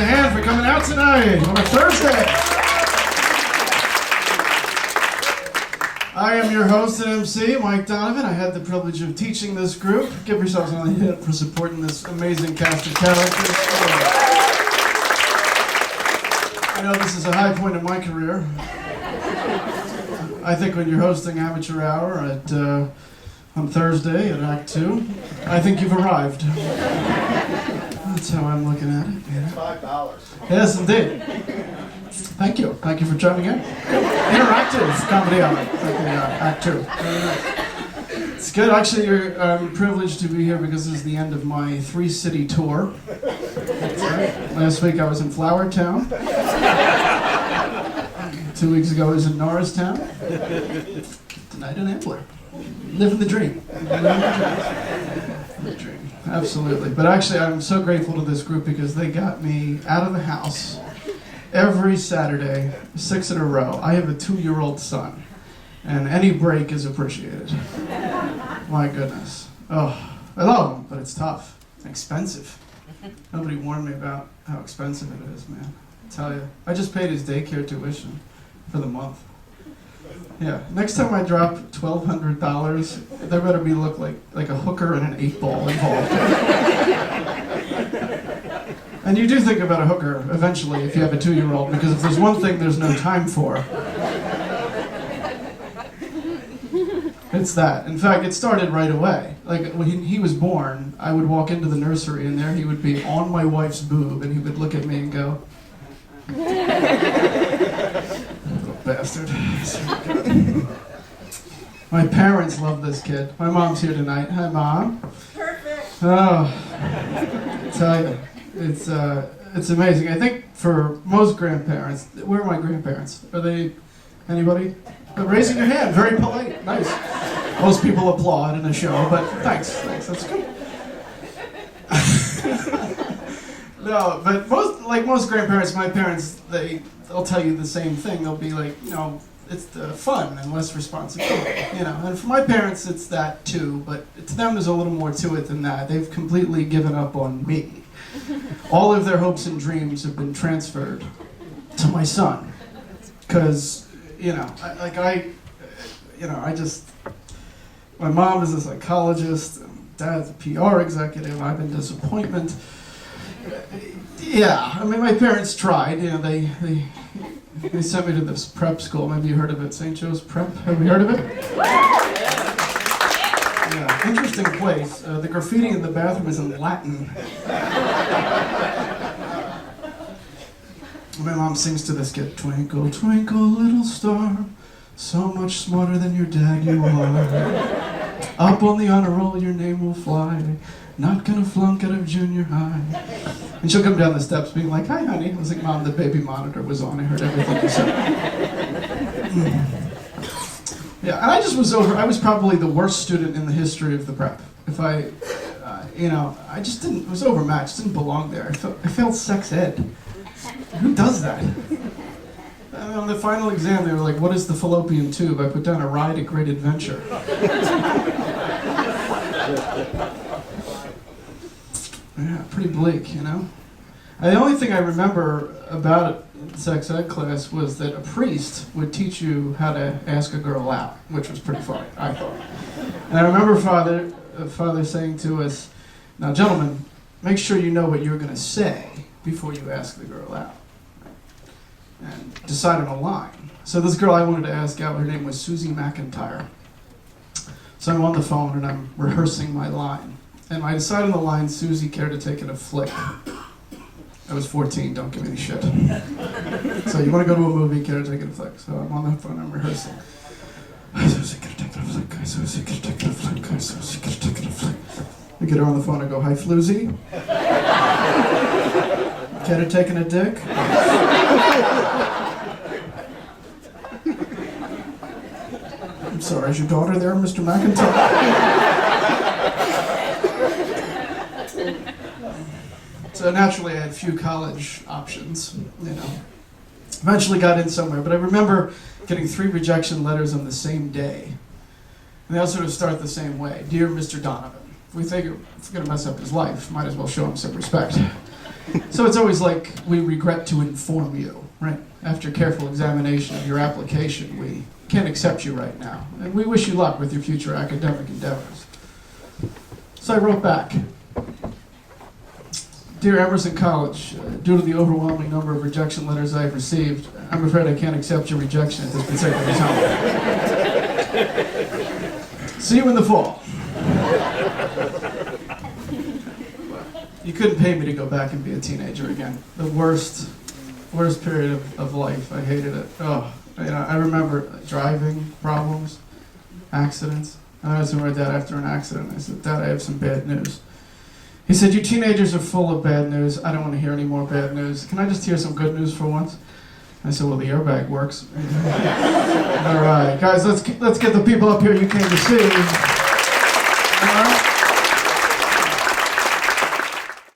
a hand for coming out tonight on a Thursday. I am your host and MC, Mike Donovan. I had the privilege of teaching this group. Give yourselves another hit for supporting this amazing cast of characters. I know this is a high point in my career. I think when you're hosting Amateur Hour on Thursday at Act 2, I think you've arrived. That's how I'm looking at it. It's $5. Yes, indeed. Thank you. Thank you for joining in. Interactive comedy hour at Act 2. Very nice. It's good. Actually, I'm privileged to be here because this is the end of my 3-city tour. That's right. Last week I was in Flowertown. 2 weeks ago I was in Norristown. Tonight in Ambler. Living the dream. The dream. Absolutely. But actually, I'm so grateful to this group because they got me out of the house every Saturday, 6 in a row. I have a 2-year-old son, and any break is appreciated. My goodness. Oh, I love them, but it's tough and expensive. Nobody warned me about how expensive it is, man. I tell you. I just paid his daycare tuition for the month. Yeah, next time I drop $1,200, there better be look like a hooker and an 8-ball involved. And you do think about a hooker eventually if you have a 2-year-old, because if there's one thing there's no time for, it's that. In fact, it started right away. Like when he was born, I would walk into the nursery and there he would be on my wife's boob and he would look at me and go, bastard. My parents love this kid. My mom's here tonight. Hi, Mom. Perfect. Oh, I tell you, it's amazing. I think for most grandparents, where are my grandparents? Are they anybody? Raising your hand, very polite, nice. Most people applaud in a show, but thanks, that's good. No, but most grandparents, my parents, they'll tell you the same thing. They'll be like, it's fun and less responsibility, And for my parents, it's that too, but to them, there's a little more to it than that. They've completely given up on me. All of their hopes and dreams have been transferred to my son, because, my mom is a psychologist, and dad's a PR executive. I've been disappointment. Yeah, I mean, my parents tried. They sent me to this prep school. Maybe you heard of it, St. Joe's Prep. Have you heard of it? Yeah, interesting place. The graffiti in the bathroom is in Latin. My mom sings to this kid, "Twinkle, twinkle, little star, so much smarter than your dad you are. Up on the honor roll, your name will fly. Not gonna flunk out of junior high." And she'll come down the steps being like, "Hi, honey." I was like, "Mom, the baby monitor was on. I heard everything you said." Yeah, and I just was I was probably the worst student in the history of the prep. If I just didn't, it was overmatched, didn't belong there. I failed sex ed. Who does that? And on the final exam, they were like, "What is the fallopian tube?" I put down "A ride, a great adventure." Yeah, pretty bleak, The only thing I remember about sex ed class was that a priest would teach you how to ask a girl out, which was pretty funny, I thought. And I remember Father saying to us, "Now, gentlemen, make sure you know what you're going to say before you ask the girl out. And decide on a line." So this girl I wanted to ask out, her name was Susie McIntyre. So I'm on the phone and I'm rehearsing my line. And I decided on the line, "Susie, care to take in a flick?" I was 14, don't give me any shit. So, "You want to go to a movie, care to take in a flick?" So I'm on the phone, I'm rehearsing. "Hi, Susie, care to take in a flick? Hi, Susie, care to take in a flick? Hi, Susie, care to take in a flick?" I get her on the phone, I go, "Hi, Floozy. Care to take in a dick?" "I'm sorry, is your daughter there, Mr. McIntyre?" So naturally, I had few college options, Eventually got in somewhere, but I remember getting 3 rejection letters on the same day. And they all sort of start the same way. "Dear Mr. Donovan, we think it's going to mess up his life. Might as well show him some respect. So it's always like, we regret to inform you, right? After careful examination of your application, we can't accept you right now. And we wish you luck with your future academic endeavors. So I wrote back. Dear Emerson College, due to the overwhelming number of rejection letters I have received, I'm afraid I can't accept your rejection at this particular time. See you in the fall. You couldn't pay me to go back and be a teenager again. The worst period of life. I hated it. Oh, I remember driving problems, accidents. I was with my dad after an accident. I said, Dad, I have some bad news. He said, you teenagers are full of bad news. I don't want to hear any more bad news. Can I just hear some good news for once? I said, well, the airbag works. All right, guys, let's get the people up here you came to see.